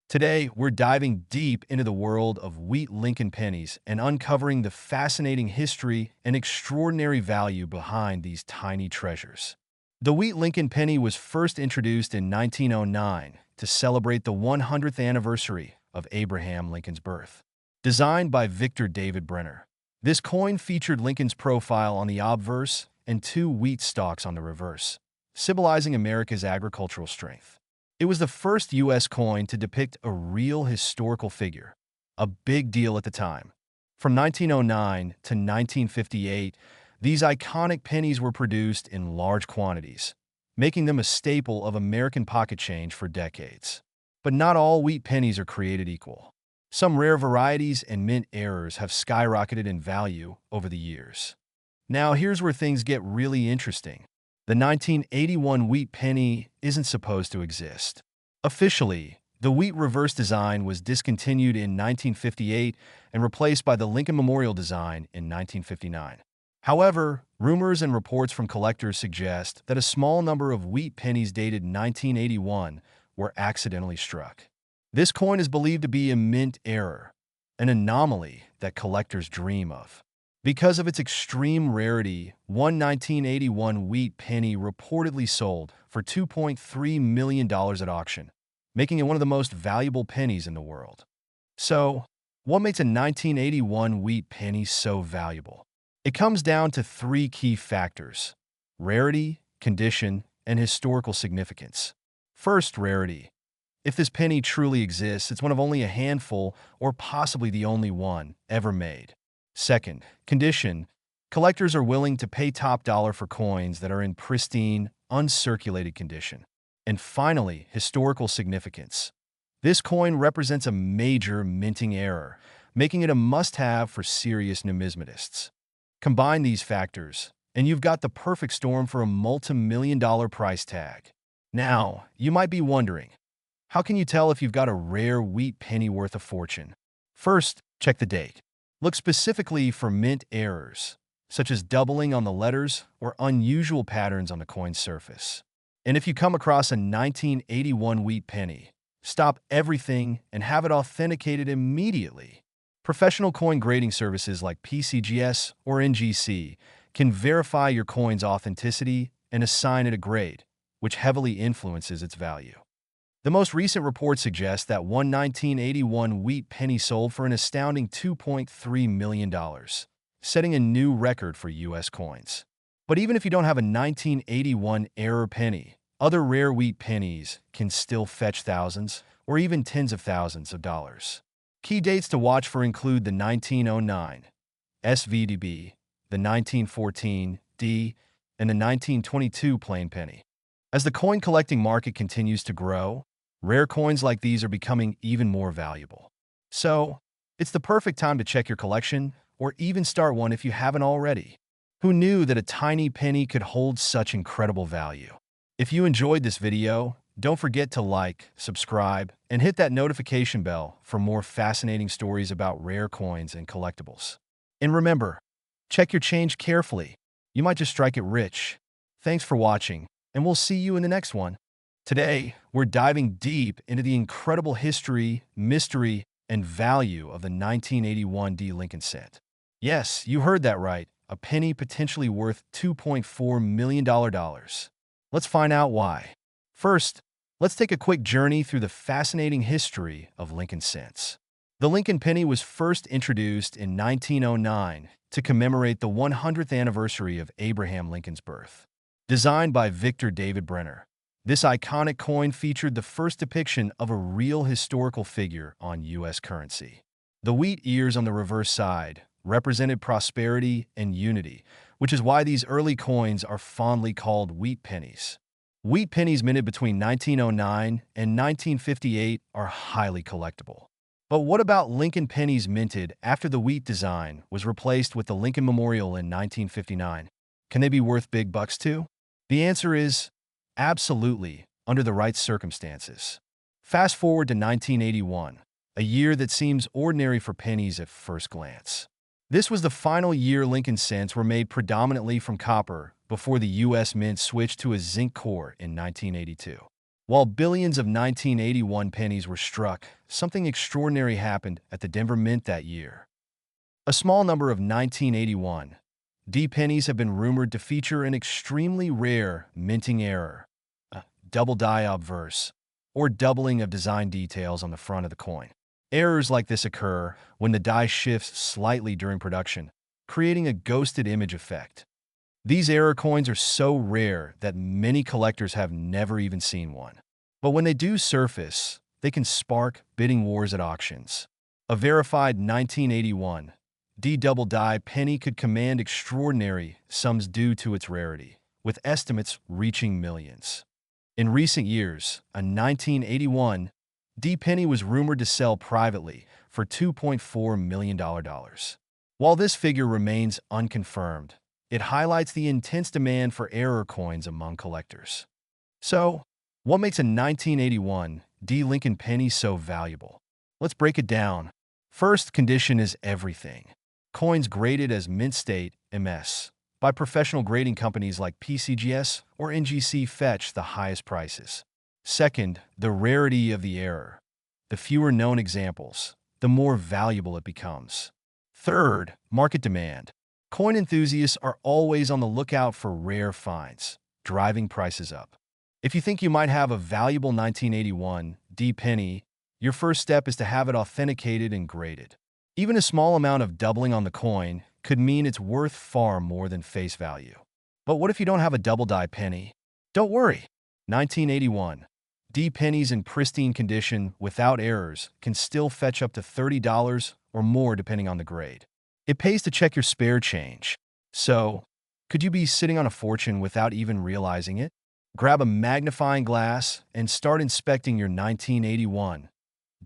Today, we're diving deep into the world of wheat Lincoln pennies and uncovering the fascinating history and extraordinary value behind these tiny treasures. The wheat Lincoln penny was first introduced in 1909 to celebrate the 100th anniversary of Abraham Lincoln's birth. Designed by Victor David Brenner, this coin featured Lincoln's profile on the obverse and two wheat stalks on the reverse, symbolizing America's agricultural strength. It was the first U.S. coin to depict a real historical figure, a big deal at the time. From 1909 to 1958, these iconic pennies were produced in large quantities, making them a staple of American pocket change for decades. But not all wheat pennies are created equal. Some rare varieties and mint errors have skyrocketed in value over the years. Now, here's where things get really interesting. The 1981 wheat penny isn't supposed to exist. Officially, the wheat reverse design was discontinued in 1958 and replaced by the Lincoln Memorial design in 1959. However, rumors and reports from collectors suggest that a small number of wheat pennies dated 1981 were accidentally struck. This coin is believed to be a mint error, an anomaly that collectors dream of. Because of its extreme rarity, one 1981 wheat penny reportedly sold for $2.3 million at auction, making it one of the most valuable pennies in the world. So, what makes a 1981 wheat penny so valuable? It comes down to three key factors: rarity, condition, and historical significance. First, rarity. If this penny truly exists, it's one of only a handful, or possibly the only one, ever made. Second, condition. Collectors are willing to pay top dollar for coins that are in pristine, uncirculated condition. And finally, historical significance. This coin represents a major minting error, making it a must-have for serious numismatists. Combine these factors, and you've got the perfect storm for a multi-million-dollar price tag. Now, you might be wondering, how can you tell if you've got a rare wheat penny worth a fortune? First, check the date. Look specifically for mint errors, such as doubling on the letters or unusual patterns on the coin's surface. And if you come across a 1981 wheat penny, stop everything and have it authenticated immediately. Professional coin grading services like PCGS or NGC can verify your coin's authenticity and assign it a grade, which heavily influences its value. The most recent report suggests that one 1981 wheat penny sold for an astounding $2.3 million, setting a new record for U.S. coins. But even if you don't have a 1981 error penny, other rare wheat pennies can still fetch thousands or even tens of thousands of dollars. Key dates to watch for include the 1909 SVDB, the 1914 D, and the 1922 plain penny. As the coin collecting market continues to grow, rare coins like these are becoming even more valuable. So, it's the perfect time to check your collection or even start one if you haven't already. Who knew that a tiny penny could hold such incredible value? If you enjoyed this video, don't forget to like, subscribe, and hit that notification bell for more fascinating stories about rare coins and collectibles. And remember, check your change carefully. You might just strike it rich. Thanks for watching, and we'll see you in the next one. Today, we're diving deep into the incredible history, mystery, and value of the 1981 D. Lincoln cent. Yes, you heard that right, a penny potentially worth $2.4 million. Let's find out why. First, let's take a quick journey through the fascinating history of Lincoln cents. The Lincoln penny was first introduced in 1909 to commemorate the 100th anniversary of Abraham Lincoln's birth. Designed by Victor David Brenner, this iconic coin featured the first depiction of a real historical figure on U.S. currency. The wheat ears on the reverse side represented prosperity and unity, which is why these early coins are fondly called wheat pennies. Wheat pennies minted between 1909 and 1958 are highly collectible. But what about Lincoln pennies minted after the wheat design was replaced with the Lincoln Memorial in 1959? Can they be worth big bucks too? The answer is absolutely, under the right circumstances. Fast forward to 1981, a year that seems ordinary for pennies at first glance. This was the final year Lincoln cents were made predominantly from copper before the U.S. Mint switched to a zinc core in 1982. While billions of 1981 pennies were struck, something extraordinary happened at the Denver Mint that year. A small number of 1981 D pennies have been rumored to feature an extremely rare minting error, a double die obverse, or doubling of design details on the front of the coin. Errors like this occur when the die shifts slightly during production, creating a ghosted image effect. These error coins are so rare that many collectors have never even seen one. But when they do surface, they can spark bidding wars at auctions. A verified 1981 D double die penny could command extraordinary sums due to its rarity, with estimates reaching millions. In recent years, a 1981 D penny was rumored to sell privately for $2.4 million. While this figure remains unconfirmed, it highlights the intense demand for error coins among collectors. So, what makes a 1981 D Lincoln penny so valuable? Let's break it down. First, condition is everything. Coins graded as mint state (MS) by professional grading companies like PCGS or NGC fetch the highest prices. Second, the rarity of the error. The fewer known examples, the more valuable it becomes. Third, market demand. Coin enthusiasts are always on the lookout for rare finds, driving prices up. If you think you might have a valuable 1981 D penny, your first step is to have it authenticated and graded. Even a small amount of doubling on the coin could mean it's worth far more than face value. But what if you don't have a double die penny? Don't worry. 1981 D pennies in pristine condition without errors can still fetch up to $30 or more depending on the grade. It pays to check your spare change. So, could you be sitting on a fortune without even realizing it? Grab a magnifying glass and start inspecting your 1981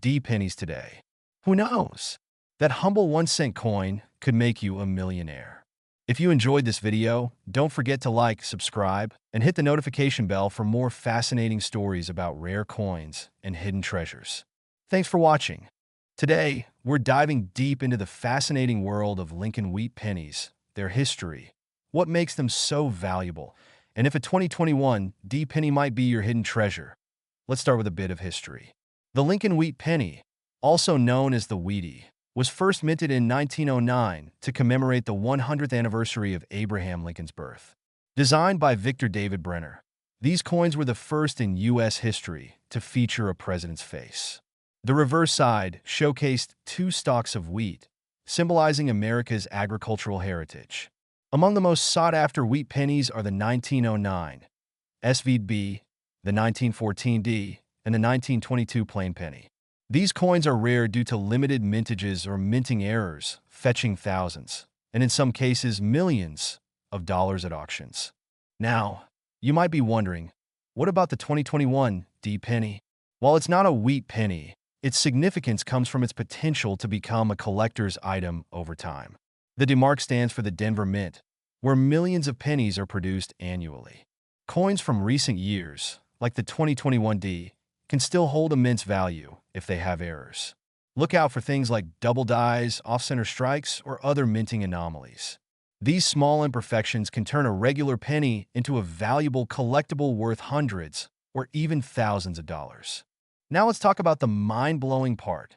D pennies today. Who knows? That humble 1-cent coin could make you a millionaire. If you enjoyed this video, don't forget to like, subscribe, and hit the notification bell for more fascinating stories about rare coins and hidden treasures. Thanks for watching. Today, we're diving deep into the fascinating world of Lincoln wheat pennies, their history, what makes them so valuable, and if a 2021 D penny might be your hidden treasure. Let's start with a bit of history. The Lincoln wheat penny, also known as the Wheatie, was first minted in 1909 to commemorate the 100th anniversary of Abraham Lincoln's birth. Designed by Victor David Brenner, these coins were the first in U.S. history to feature a president's face. The reverse side showcased 2 stalks of wheat, symbolizing America's agricultural heritage. Among the most sought-after wheat pennies are the 1909 SVB, the 1914 D, and the 1922 plain penny. These coins are rare due to limited mintages or minting errors, fetching thousands, and in some cases millions, of dollars at auctions. Now, you might be wondering, what about the 2021 D penny? While it's not a wheat penny, its significance comes from its potential to become a collector's item over time. The D mark stands for the Denver Mint, where millions of pennies are produced annually. Coins from recent years, like the 2021 D, can still hold immense value if they have errors. Look out for things like double dies, off-center strikes, or other minting anomalies. These small imperfections can turn a regular penny into a valuable collectible worth hundreds or even thousands of dollars. Now let's talk about the mind-blowing part.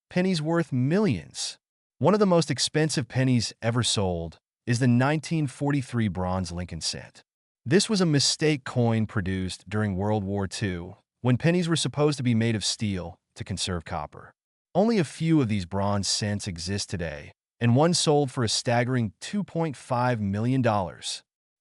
Pennies worth millions. One of the most expensive pennies ever sold is the 1943 bronze Lincoln cent. This was a mistake coin produced during World War II, when pennies were supposed to be made of steel to conserve copper. Only a few of these bronze cents exist today, and one sold for a staggering $2.5 million.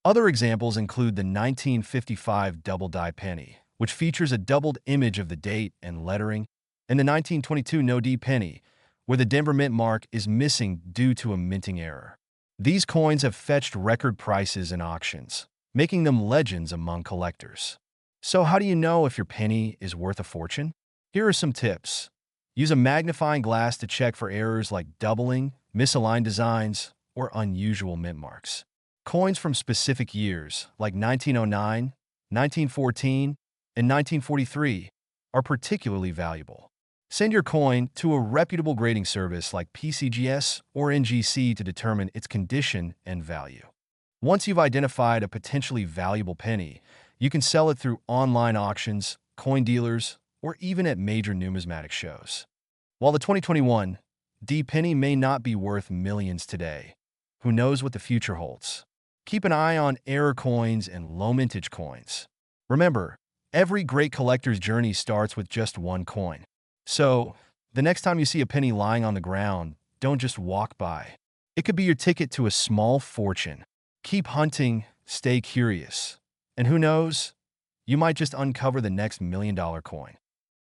Other examples include the 1955 double die penny, which features a doubled image of the date and lettering, and the 1922 no D penny, where the Denver Mint mark is missing due to a minting error. These coins have fetched record prices in auctions, making them legends among collectors. So how do you know if your penny is worth a fortune? Here are some tips. Use a magnifying glass to check for errors like doubling, misaligned designs, or unusual mint marks. Coins from specific years, like 1909, 1914, and 1943, are particularly valuable. Send your coin to a reputable grading service like PCGS or NGC to determine its condition and value. Once you've identified a potentially valuable penny, you can sell it through online auctions coin dealers, or even at major numismatic shows. While the 2021 D penny may not be worth millions today, who knows what the future holds? Keep an eye on error coins and low mintage coins. Remember, every great collector's journey starts with just one coin. So, the next time you see a penny lying on the ground, don't just walk by. It could be your ticket to a small fortune. Keep hunting, stay curious. And who knows, you might just uncover the next $1 million coin.